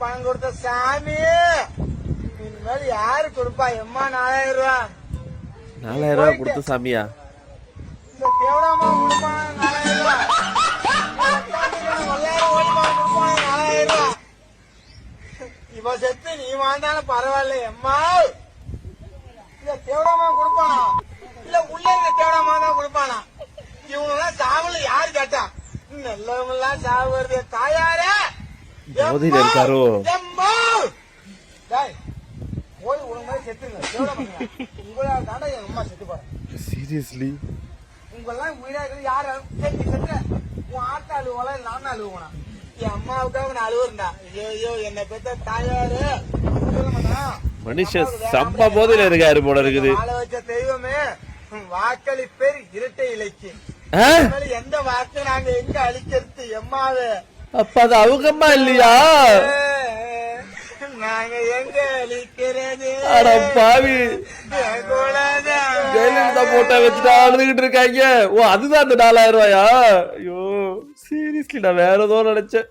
பணம் கொடுத்த சாமி இனிமேல் யாரு கொடுப்பா? எம்மா 4000 ரூபாய். 4000 ரூபாய் கொடுத்த சாமியா? இந்த தேவடாமா கொடுப்பான் 4000 ரூபாய். 4000 ரூபாய். இவ செத்து நீ வாழ்ந்தாலும் பரவாயில்ல எம்மா. இல்ல தேவடாமா கொடுப்பானா இல்ல உள்ள இருக்க தேவடாமா தான் கொடுப்பானா? இவங்கெல்லாம் சாவல யாரு கேட்டா? நல்லவங்க எல்லாம் சாவு வருது. தாயாரே போதையில இருக்காரோ? போய் உங்க மாதிரி செத்துருங்க. உங்களா தாண்டா என் அம்மா செத்து போறேன். சீரியஸ்லி உங்கெல்லாம் உயிரா இருக்கிறது யாரு? செத்து உன் ஆட்டா அழுவலாம் இல்ல நானும் அழுவனா? என் அம்மாவுக்காக நான் அழுவுறா. ஐயோ என்னை பெத்த தாயாரு மனுஷன் செம்ம போதையில இருக்காரு போல இருக்குது. வாழ வச்ச தெய்வமே வாக்களி பேர் இரட்டை இலைக்கு எந்த வார்த்தை நாங்க எங்க அழிக்கிறது எம்மாவே? அப்ப அது அவங்க அம்மா இல்லையா? நாங்க எங்க அழிக்கிறது? அட பாவி, ஜெயலலிதா போட்டோ வச்சுட்டு அழுதுகிட்டு இருக்காங்க. ஓ அதுதான் அந்த 4000 ரூபாயா? ஐயோ சீரியஸ்லி நான் வேற ஏதோ நினைச்சேன்.